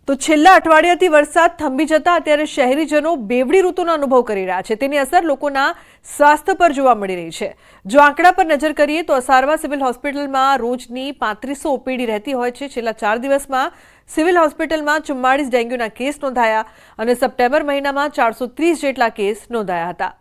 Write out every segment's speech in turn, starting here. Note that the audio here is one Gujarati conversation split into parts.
તો છેલ્લા અઠવાડિયાથી વરસાદ થંભી જતા અત્યારે શહેરીજનો બેવડી ઋતુનો અનુભવ કરી રહ્યા છે। તેની અસર લોકોના સ્વાસ્થ્ય પર જોવા મળી રહી છે। જો આંકડા પર નજર કરીએ તો અસારવા સિવિલ હોસ્પિટલમાં રોજની 3500 ઓપીડી રહેતી હોય છે। છેલ્લા 4 દિવસમાં સિવિલ હોસ્પિટલમાં 44 ડેન્ગ્યુના કેસ નોંધાયા અને સપ્ટેમ્બર મહિનામાં 430 જેટલા કેસ નોંધાયા હતા।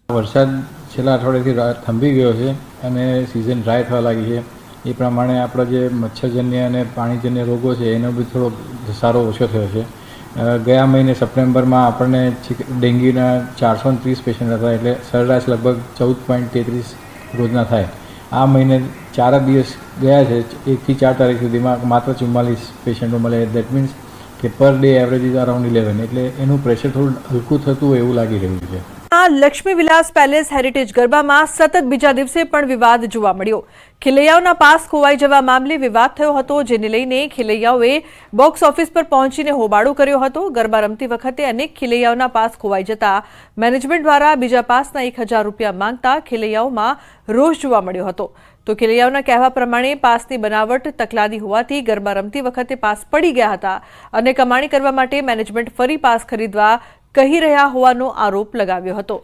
વરસાદ છેલ્લા અઠવાડિયાથી થંભી ગયો છે અને સિઝન ડ્રાય થવા લાગી છે। એ પ્રમાણે આપણા જે મચ્છરજન્ય અને પાણીજન્ય રોગો છે એનો બી થોડો ઘસારો ઓછો થયો છે। ગયા મહિને સપ્ટેમ્બરમાં આપણને ડેન્ગ્યુના 430 પેશન્ટ હતા, એટલે સરેરાશ લગભગ 14.33 રોજના થાય। આ મહિને 4 દિવસ ગયા છે, 1 થી 4 તારીખ સુધીમાં માત્ર 44 પેશન્ટો મળે। દેટ મીન્સ કે per day average is around 11, એટલે એનું પ્રેશર થોડું હલકું થતું હોય એવું લાગી રહ્યું છે। લક્ષ્મી વિલાસ પેલેસ હેરિટેજ ગરબામાં સતત બીજા દિવસે પણ વિવાદ જોવા મળ્યો। ખેલૈયાઓના પાસ ખોવાઈ જવા મામલે વિવાદ થયો હતો, જેને લઈને ખેલૈયાઓએ બોક્સ ઓફિસ પર પહોંચીને હોબાળો કર્યો હતો। ગરબા રમતી વખતે અનેક ખેલૈયાઓના પાસ ખોવાઈ જતા મેનેજમેન્ટ દ્વારા બીજા પાસના 1000 રૂપિયા માંગતા ખેલૈયાઓમાં રોષ જોવા મળ્યો હતો। તો ખેલૈયાઓના કહેવા પ્રમાણે પાસની બનાવટ તકલાદી હોવાથી ગરબા રમતી વખતે પાસ પડી ગયા હતા અને કમાણી કરવા માટે મેનેજમેન્ટ ફરી પાસ ખરીદવા કહી રહ્યા હોવાનો આરોપ લગાવ્યો હતો।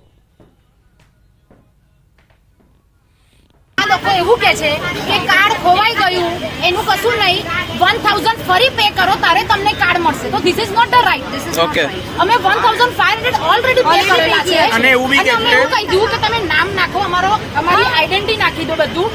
લોકો એવું કહે છે કે કાર્ડ ખોવાઈ ગયું, એનું કશું નહીં, 1000 ફરી પે કરો તારે તમને કાર્ડ મળશે। તો this is not the right, this is okay. અમે 1500 ઓલરેડી પે કરેલા છે અને એવું બી કહી દીધું કે તમે નામ નાખો, અમારી આઈડેન્ટિટી નાખી દો, બધું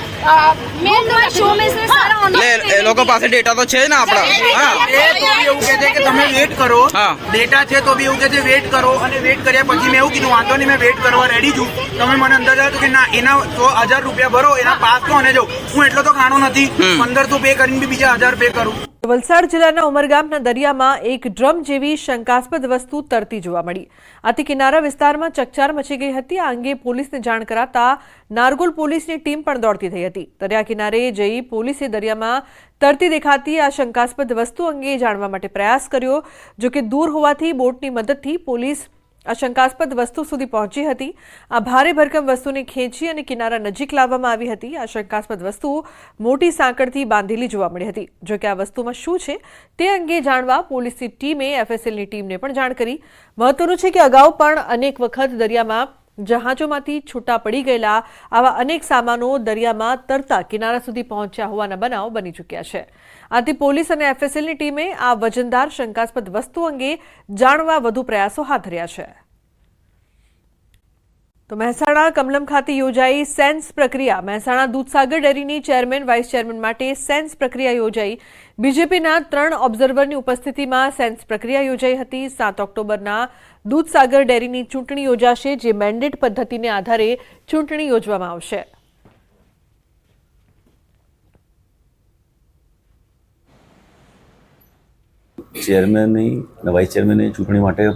મેન શો બિઝનેસ સારા ઓનલાઈન એ લોકો પાસે ડેટા તો છે ને આપડા। હા, એ તો બી એવું કહે છે કે તમે વેટ કરો, ડેટા છે તો બી એવું કહે છે વેટ કરો, અને વેટ કર્યા પછી મેં એવું કીધું વાંધો નહીં, મેં વેટ કરવા રેડી છું, તમે મને અંદર જાઓ કે ના એના 1000 રૂપિયા ભરો, એના પાસ તો અને જો હું એટલો તો કાણો નથી 1500 પે કરીને બી બીજા 1000 પે કરું। વલસાડ જિલ્લાના ઉમરગામના દરિયામાં એક ડ્રમ જેવી શંકાસ્પદ વસ્તુ તરતી જોવા મળી। આથી કિનારા વિસ્તારમાં ચકચાર મચી ગઈ હતી। આ અંગે પોલીસને જાણ કરાતા નારગોલ પોલીસની ટીમ પણ દોડતી થઈ હતી। દરિયા કિનારે જઈ પોલીસે દરિયામાં તરતી દેખાતી આ શંકાસ્પદ વસ્તુ અંગે જાણવા માટે પ્રયાસ કર્યો, જો કે દૂર હોવાથી બોટની મદદથી પોલીસ આ શંકાસ્પદ વસ્તુ સુધી પહોંચી હતી। આ ભારે ભરકમ વસ્તુને ખેંચી અને કિનારા નજીક લાવવામાં આવી હતી। આ શંકાસ્પદ વસ્તુ મોટી સાંકળથી બાંધેલી જોવા મળી હતી। જો કે આ વસ્તુમાં શું છે તે અંગે જાણવા પોલીસની ટીમે એફએસએલની ટીમને પણ જાણ કરી। મહત્વનું છે કે અગાઉ પણ અનેક વખત દરિયામાં જહાજોમાંથી છૂટા પડી ગયેલા આવા અનેક સામાનો દરિયામાં તરતા કિનારા સુધી પહોંચ્યા હોવાના બનાવ બની ચૂક્યા છે। આથી પોલીસ અને એફએસએલની ટીમે આ વજનદાર શંકાસ્પદ વસ્તુ અંગે જાણવા વધુ પ્રયાસો હાથ ધર્યા છે। તો મહેસાણા કમલમ ખાતે યોજાઈ સેન્સ પ્રક્રિયા। મહેસાણા દૂધસાગર ડેરીની ચેરમેન વાઇસ ચેરમેન માટે સેન્સ પ્રક્રિયા યોજાઈ। બીજેપીના 3 ઓબ્ઝર્વરની ઉપસ્થિતિમાં સેન્સ પ્રક્રિયા યોજાઈ હતી। 7 ઓક્ટોબરના દૂધસાગર ડેરીની ચૂંટણી યોજાશે, જે મેન્ડેટ પદ્ધતિને આધારે ચૂંટણી યોજવામાં આવશે। ચેરમેનની અને વાઇસ ચેરમેનની ચૂંટણી માટે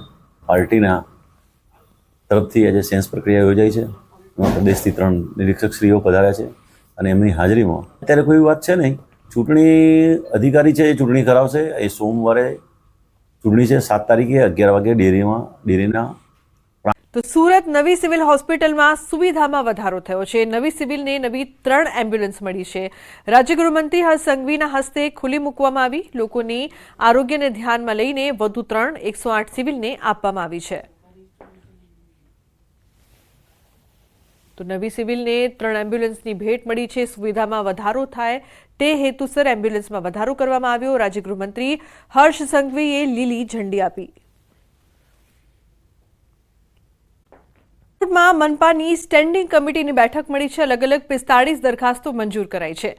પાર્ટીના તરફથી આજે સેન્સ પ્રક્રિયા યોજાઈ છે। એમાં પ્રદેશથી 3 નિરીક્ષકશ્રીઓ પધાર્યા છે અને એમની હાજરીમાં અત્યારે કોઈ વાત છે નહીં। ચૂંટણી અધિકારી છે એ ચૂંટણી કરાવશે। એ સોમવારે ચૂંટણી છે 7 તારીખે 11 વાગે ડેરીના। તો સુરત નવી સિવિલ હોસ્પિટલમાં સુવિધામાં વધારો થયો છે। નવી સિવિલને નવી 3 એમ્બ્યુલન્સ મળી છે। રાજ્ય ગૃહમંત્રી હર્ષ સંઘવીના હસ્તે ખુલ્લી મૂકવામાં આવી। લોકોની આરોગ્યને ધ્યાનમાં લઈને વધુ 3 108 સિવિલને આપવામાં આવી છે। તો નવી સિવિલને 3 એમ્બ્યુલન્સની ભેટ મળી છે। સુવિધામાં વધારો થાય તે હેતુસર એમ્બ્યુલન્સમાં વધારો કરવામાં આવ્યો। રાજ્ય ગૃહમંત્રી હર્ષ સંઘવીએ લીલી ઝંડી આપી। મનપાની સ્ટેન્ડિંગ કમિટીની બેઠક મળી છે। અલગ અલગ 45 દરખાસ્તો મંજૂર કરાઈ છે।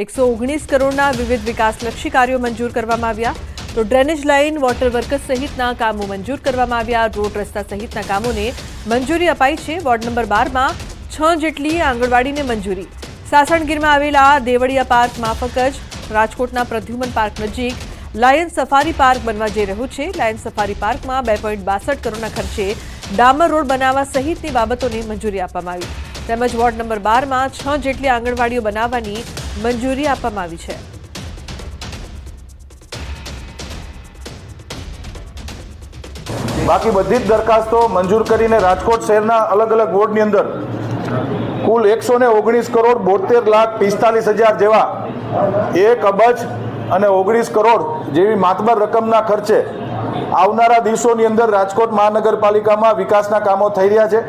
119 કરોડના વિવિધ વિકાસલક્ષી કાર્યો મંજૂર કરવામાં આવ્યા। તો ડ્રેનેજ લાઇન, વોટર વર્કર્સ સહિતના કામો મંજૂર કરવામાં આવ્યા। રોડ રસ્તા સહિતના કામોને મંજૂરી અપાઈ છે। વોર્ડ નંબર 12માં 6 જેટલી આંગણવાડીને મંજૂરી। સાસણગીરમાં આવેલા દેવળિયા પાર્ક માફક જ રાજકોટના પ્રદ્યુમન પાર્ક નજીક લાયન સફારી પાર્ક બનવા જઈ રહ્યું છે। લાયન સફારી પાર્કમાં 2.62 કરોડના ખર્ચે ડામર રોડ બનાવવા સહિતની બાબતોને મંજૂરી આપવામાં આવી। તેમજ વોર્ડ નંબર 12માં 6 જેટલી આંગણવાડીઓ બનાવવાની મંજૂરી આપવામાં આવી છે। બાકી બધી જ દરખાસ્તો મંજૂર કરીને રાજકોટ શહેરના અલગ અલગ વોર્ડની અંદર કુલ 119 કરોડ 72,45,000 જેવા 1 અબજ અને 19 કરોડ જેવી માતબર રકમના ખર્ચે આવનારા દિવસોની અંદર રાજકોટ મહાનગરપાલિકામાં વિકાસના કામો થઈ રહ્યા છે.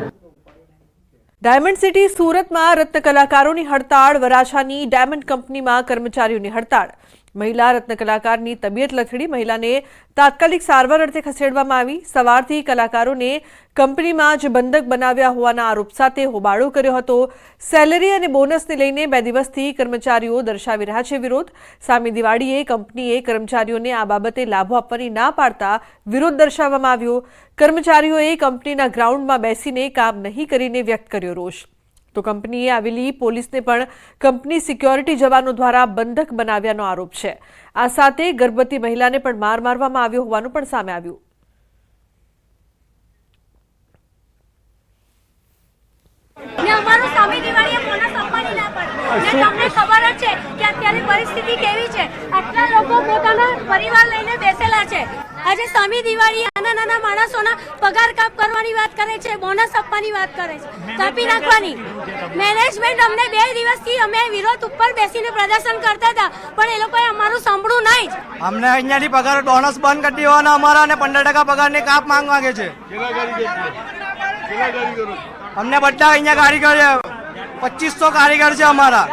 ડાયમંડ સિટી સુરતમાં રત્ન કલાકારોની હડતાળ, વરાછાની ડાયમંડ કંપનીમાં કર્મચારીઓની હડતાળ. મહિલા રત્ન કલાકારની તબિયત લથડી, મહિલાને તાત્કાલિક સારવાર અર્થે ખસેડવામાં આવી. સવારથી કલાકારોને કંપનીમાં જ બંધક બનાવ્યા હોવાના આરોપ સાથે હોબાળો કર્યો હતો. સેલેરી અને બોનસને લઈને 2 દિવસથી કર્મચારીઓ દર્શાવી રહ્યા છે વિરોધ. સામે દિવાળીએ કંપનીએ કર્મચારીઓને આ બાબતે લાભો આપવાની ના પાડતા વિરોધ દર્શાવવામાં આવ્યો. કર્મચારીઓએ કંપનીના ગ્રાઉન્ડમાં બેસીને કામ નહીં કરીને વ્યક્ત કર્યો રોષ. તો કંપનીએ આવેલી પોલીસને પણ કંપની સિક્યોરિટી જવાનો દ્વારા બંધક બનાવ્યાનો આરોપ છે. આ સાથે ગર્ભવતી મહિલાને પણ માર મારવામાં આવ્યો હોવાનું પણ સામે આવ્યું. અમારું સામે દિવાળીએ બોનસ આપવાની ના પડે. તમને ખબર જ છે કે અત્યારે પરિસ્થિતિ કેવી છે. આટલા લોકો પોતાના પરિવાર લઈને બેસેલા છે. આજે સામી દિવાળીએ નાના માણસોના પગાર કાપ કરવાની વાત કરે છે, બોનસ આપવાની વાત કરે છે, કાપી નાખવાની. મેનેજમેન્ટ અમને 2 દિવસથી અમે વિરોધ ઉપર બેસીને પ્રદર્શન કરતા હતા, પણ એ લોકોએ અમારું સાંભળ્યું નહીં. અમને અહીંયાથી પગાર બોનસ બંધ કરી દેવાના અમારા અને 15% પગારની કાપ માંગે છે. અમને બધા અહીંયા કારીગર 2500 કારીગર છે અમારા.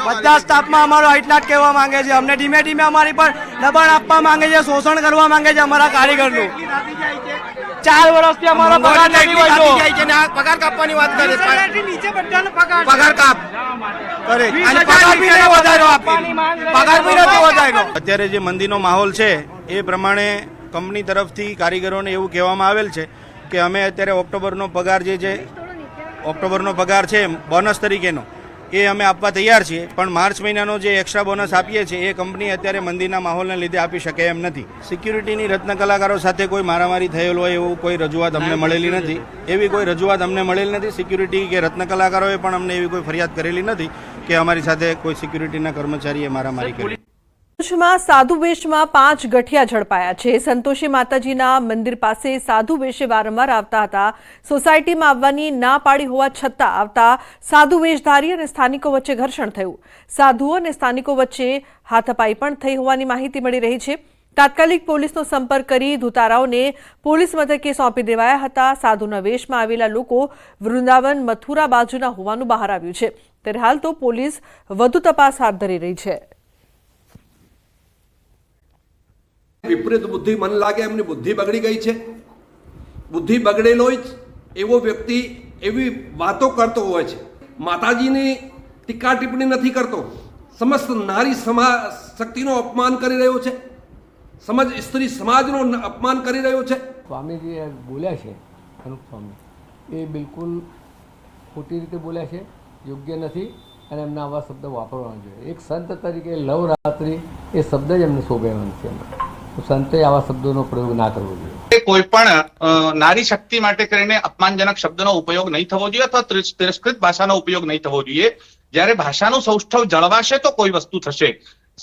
બધા સ્ટાફમાં અમારો હાઈટનાટ કહેવા માંગે છે. અમને ધીમે ધીમે અમારી પર દબાણ આપવા માંગે છે, શોષણ કરવા માંગે છે અમારા કારીગરનું. 4 વર્ષથી અમારો પગાર નથી વધ્યો. પગાર કાપવાની વાત કરે છે. નીચે બધાનો પગાર કાપ કરે અને પગાર બી નથી વધાર્યો આપી. પગાર બી નથી વધાર્યો. અત્યારે જે મંદીનો માહોલ છે એ પ્રમાણે કંપની તરફથી કારીગરોને એવું કહેવામાં આવેલ છે કે અમે અત્યારે ઓક્ટોબરનો પગાર જે છે, ઓક્ટોબરનો પગાર છે બોનસ તરીકેનો, એ અમે આપવા તૈયાર છીએ, પણ માર્ચ મહિનાનો જે એક્સ્ટ્રા બોનસ આપીએ છીએ એ કંપની અત્યારે મંદીના માહોલને લીધે આપી શકે એમ નથી. સિક્યુરિટીની રત્ન કલાકારો સાથે કોઈ મારામારી થયેલ હોય એવું કોઈ રજૂઆત અમને મળેલી નથી. એવી કોઈ રજૂઆત અમને મળેલી નથી. સિક્યુરિટી કે રત્ન કલાકારોએ પણ અમને એવી કોઈ ફરિયાદ કરેલી નથી કે અમારી સાથે કોઈ સિક્યુરિટીના કર્મચારીએ મારામારી કરી. ભરૂચમાં સાધુ વેશમાં 5 ગઠિયા ઝડપાયા છે. સંતોષી માતાજીના મંદિર પાસે સાધુ વેશે વારંવાર આવતા હતા. સોસાયટીમાં આવવાની ના પાડી હોવા છતાં આવતા સાધુ વેશધારી અને સ્થાનિકો વચ્ચે ઘર્ષણ થયું. સાધુઓ અને સ્થાનિકો વચ્ચે હાથાપાઈ પણ થઈ હોવાની માહિતી મળી રહી છે. તાત્કાલિક પોલીસનો સંપર્ક કરી ધુતારાઓને પોલીસ મથકે સોંપી દેવાયા હતા. સાધુના વેશમાં આવેલા લોકો વૃંદાવન મથુરા બાજુના હોવાનું બહાર આવ્યું છે. ત્યારે હાલ તો પોલીસ વધુ તપાસ હાથ ધરી રહી છે. વિપરીત બુદ્ધિ મન લાગે એમની બુદ્ધિ બગડી ગઈ છે. બુદ્ધિ બગડેલો જ એવો વ્યક્તિ એવી વાતો કરતો હોય છે. માતાજીની ટીકા ટિપ્પણી નથી કરતો, સમસ્ત નારી શક્તિનો અપમાન કરી રહ્યો છે, સમજ સ્ત્રી સમાજનો અપમાન કરી રહ્યો છે. સ્વામીજી બોલ્યા છે અનુપ સ્વામી, એ બિલકુલ ખોટી રીતે બોલ્યા છે, યોગ્ય નથી અને એમના આવા શબ્દ વાપરવાના જોઈએ. એક સંત તરીકે લવરાત્રિ એ શબ્દ જ એમને શોભાવવાનો છે. સંતે આવા શબ્દોનો પ્રયોગ ના કરવો જોઈએ. કોઈ પણ નારી શક્તિ માટે કરીને અપમાનજનક શબ્દનો ઉપયોગ નહીં થવો જોઈએ અથવા તિરસ્કૃત ભાષાનો ઉપયોગ નહીં થવો જોઈએ. જ્યારે ભાષાનું સૌષ્ઠવ જળવાશે તો કોઈ વસ્તુ થશે.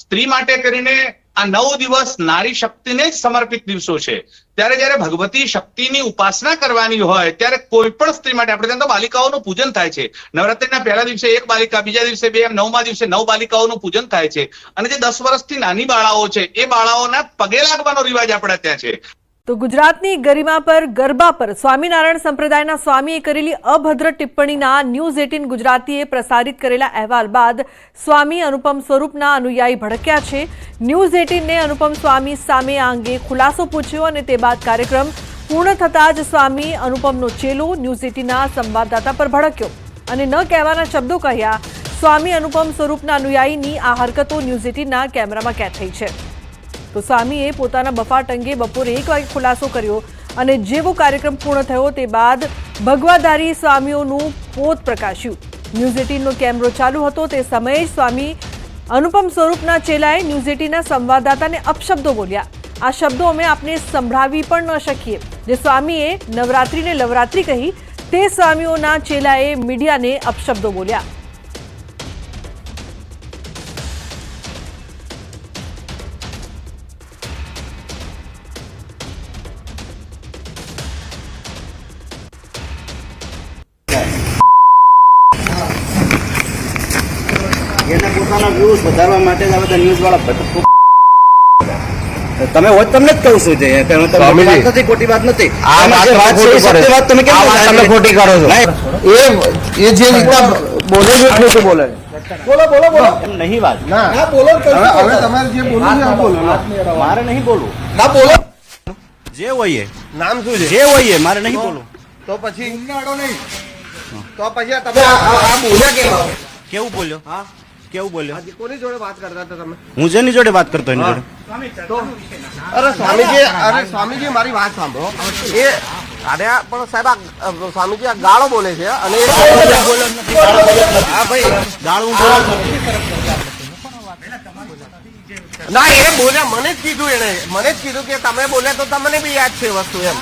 સ્ત્રી માટે કરીને આ 9 દિવસ નારી શક્તિને જ સમર્પિત દિવસો છે. ત્યારે જયારે ભગવતી શક્તિની ઉપાસના કરવાની હોય ત્યારે કોઈ પણ સ્ત્રી માટે આપણે ત્યાં તો બાલિકાઓનું પૂજન થાય છે. નવરાત્રીના પહેલા દિવસે 1 બાલિકા, બીજા દિવસે 2, એમ 9મા દિવસે 9 બાલિકાઓનું પૂજન થાય છે. અને જે 10 વર્ષથી નાની બાળાઓ છે એ બાળાઓના પગે લાગવાનો રિવાજ આપણા ત્યાં છે. તો ગુજરાતની ગરિમા પર ગરબા પર સ્વામિનારાયણ સંપ્રદાયના સ્વામીએ કરેલી અભદ્ર ટિપ્પણીના ન્યૂઝ 18 ગુજરાતીએ પ્રસારિત કરેલા અહેવાલ બાદ સ્વામી અનુપમ સ્વરૂપના અનુયાયી ભડક્યા છે. ન્યૂઝ 18ને અનુપમ સ્વામી સામે આ અંગે ખુલાસો પૂછ્યો અને તે બાદ કાર્યક્રમ પૂર્ણ થતાં જ સ્વામી અનુપમનો ચેલો ન્યૂઝ 18ના સંવાદદાતા પર ભડક્યો અને ન કહેવાના શબ્દો કહ્યા. સ્વામી અનુપમ સ્વરૂપના અનુયાયીની આ હરકતો ન્યૂઝ 18ના કેમેરામાં કેદ થઈ છે. તો સ્વામીએ પોતાના બફાટ અંગે બપોરે 1 વાગે ખુલાસો કર્યો અને જેવો કાર્યક્રમ પૂર્ણ થયો તે બાદ ભગવાધારી સ્વામીઓનું પોત પ્રકાશ્યું. ન્યૂઝ 18નો કેમેરો ચાલુ હતો તે સમયે સ્વામી અનુપમ સ્વરૂપના ચેલાએ ન્યૂઝ 18ના સંવાદદાતાને અપશબ્દો બોલ્યા. આ શબ્દો અમે આપને સંભળાવી પણ ન શકીએ. જે સ્વામીએ નવરાત્રિને લવરાત્રિ કહી તે સ્વામીઓના ચેલાએ મીડિયાને અપશબ્દો બોલ્યા. એને પોતાના વ્યૂઝ વધારવા માટે જ આ બધા ન્યૂઝવાળા ભટકો. તમે હોય તમને જ કહું છું જે વાત નથી, ખોટી વાત નથી. વાત તમે કેમ ખોટી કરો છો? એ જે રીતના બોલે છે ખોટું બોલે છે. બોલો એમ નહીં વાત. ના બોલો. હવે તમારે જે બોલવું છે બોલો. મારે નહીં બોલવું. ના બોલો. જે હોય નામ શું છે? જે હોય મારે નહીં બોલવું. તો પછી નહીં. તો પછી તમે આ બોલ્યા કેવું બોલ્યો? હા કેવું બોલ્યો? કોની જોડે વાત કરતા હતા તમે? હું જેની જોડે વાત કરતો એની જોડે. અરે સ્વામીજી મારી વાત સાંભળો. એ અરે પણ સાહેબ આ સ્વામીજી આ ગાળો બોલે છે અને હા ભાઈ ગાળું ના એ બોલ્યા. મને જ કીધું કે તમે બોલ્યા તો તમને બી યાદ છે વસ્તુ એમ.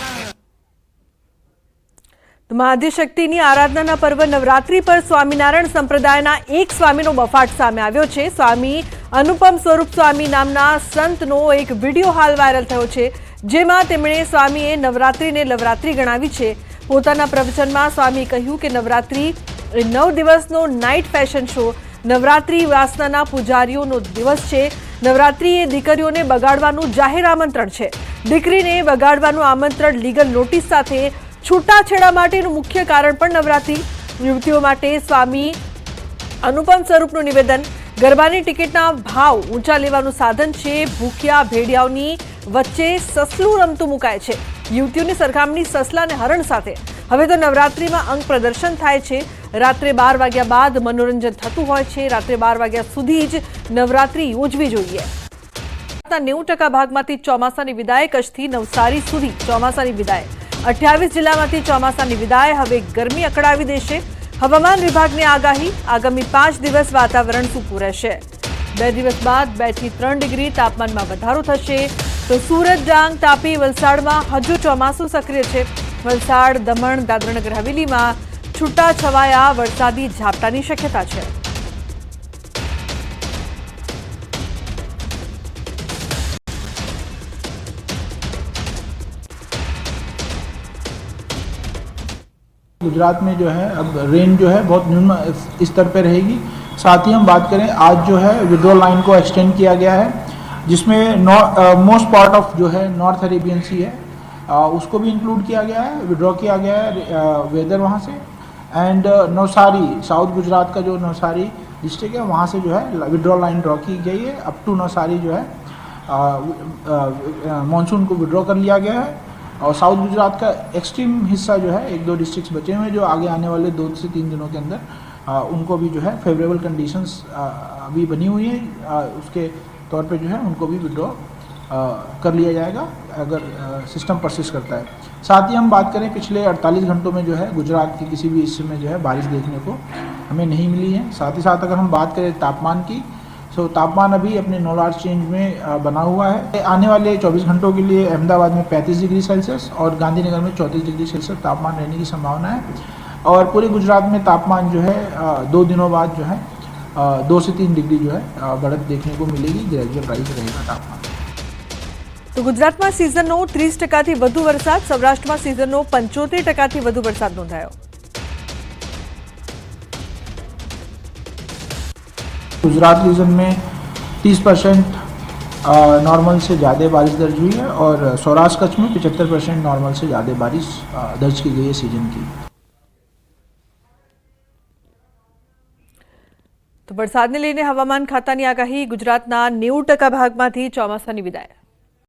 મહાઆદ્યશક્તિની આરાધનાના પર્વ નવરાત્રી પર સ્વામિનારાયણ સંપ્રદાયના એક સ્વામીનો બફાટ સામે આવ્યો છે. સ્વામી અનુપમ સ્વરૂપ સ્વામી નામના સંતનો એક વિડીયો હાલ વાયરલ થયો છે, જેમાં તેમણે સ્વામીએ નવરાત્રીને લવરાત્રી ગણાવી છે. પોતાના પ્રવચનમાં સ્વામીએ કહ્યું કે નવરાત્રી એ 9 દિવસનો નાઇટ ફેશન શો, નવરાત્રી વાસનાના પૂજારીઓનો દિવસ છે. નવરાત્રી એ દીકરીઓને બગાડવાનું જાહેર આમંત્રણ છે. દીકરીને બગાડવાનું આમંત્રણ લીગલ નોટિસ સાથે છૂટાછેડા માટેનું મુખ્ય કારણ પણ નવરાત્રી. યુવતીઓ માટે સ્વામી અનુપમ સ્વરૂપનું નિવેદન: ગરબાની ટિકિટના ભાવ ઊંચા લેવાનું સાધન છે. ભૂખ્યા ભેડિયાઓની વચ્ચે સસલું રમતું મુકાય છે. યુવતીઓની સરખામણી સસલા અને હરણ સાથે. હવે તો નવરાત્રીમાં અંગ પ્રદર્શન થાય છે. રાત્રે 12 વાગ્યા બાદ મનોરંજન થતું હોય છે. રાત્રે 12 વાગ્યા સુધી જ નવરાત્રી યોજવી જોઈએ. 90% ભાગમાંથી ચોમાસાની વિદાય. કચ્છથી નવસારી સુધી ચોમાસાની વિદાય. 28 જિલ્લામાંથી ચોમાસાની વિદાય. હવે ગરમી અકળાવી દેશે. હવામાન વિભાગની આગાહી: આગામી 5 દિવસ વાતાવરણ સૂકું રહેશે. 2 દિવસ બાદ 2 થી 3 ડિગ્રી તાપમાનમાં વધારો થશે. તો સુરત, ડાંગ, તાપી, વલસાડમાં હજુ ચોમાસું સક્રિય છે. વલસાડ, દમણ, દાદરાનગર હવેલીમાં છૂટા છવાયા વરસાદી ઝાપટાની શક્યતા છે. गुजरात में जो है अब रेन जो है बहुत न्यून स्तर पर रहेगी. साथ ही हम बात करें, आज जो है विड्रॉल लाइन को एक्सटेंड किया गया है, जिसमें मोस्ट पार्ट ऑफ जो है नॉर्थ अरेबियन सी है उसको भी इंक्लूड किया गया है, विड्रॉ किया गया है वेदर वहाँ से. एंड नवसारी, साउथ गुजरात का जो नवसारी डिस्ट्रिक्ट है वहाँ से जो है विड्रॉल लाइन ड्रॉ की गई है. अप टू नवसारी जो है मानसून को विड्रॉ कर लिया गया है. और साउथ गुजरात का एक्सट्रीम हिस्सा जो है 1-2 डिस्ट्रिक्ट्स बचे हुए हैं जो आगे आने वाले 2 से 3 दिनों के अंदर उनको भी जो है फेवरेबल कंडीशंस अभी बनी हुई हैं. उसके तौर पे जो है उनको भी विड्रॉ कर लिया जाएगा अगर सिस्टम परसिस्ट करता है. साथ ही हम बात करें, पिछले 48 घंटों में जो है गुजरात के किसी भी हिस्से में जो है बारिश देखने को हमें नहीं मिली है. साथ ही साथ अगर हम बात करें तापमान की, तो तापमान अभी अपने नो लार्ज चेंज में बना हुआ है. आने वाले 24 घंटों के लिए अहमदाबाद में 35 डिग्री सेल्सियस और गांधीनगर में 34 डिग्री सेल्सियस तापमान रहने की संभावना है. और पूरे गुजरात में तापमान जो है 2 दिनों बाद जो है 2 से 3 डिग्री जो है बढ़त देखने को मिलेगी. ग्रेजुअल राइज रहेगा तापमान. તો ગુજરાતમાં સિઝનનો 30%થી વધુ વરસાદ. સૌરાષ્ટ્રમાં સિઝનનો 75%થી વધુ વરસાદ નોંધાયો. गुजरात रीजन में 30% नॉर्मल से ज़्यादा बारिश दर्ज हुई है और सौराष्ट्र कच्छ में 75% नॉर्मल से ज़्यादा बारिश दर्ज की गई है सीजन की. તો વરસાદને લઈને હવામાન ખાતાની આગાહી: ગુજરાતના 90% ભાગમાંથી ચોમાસાની વિદાય.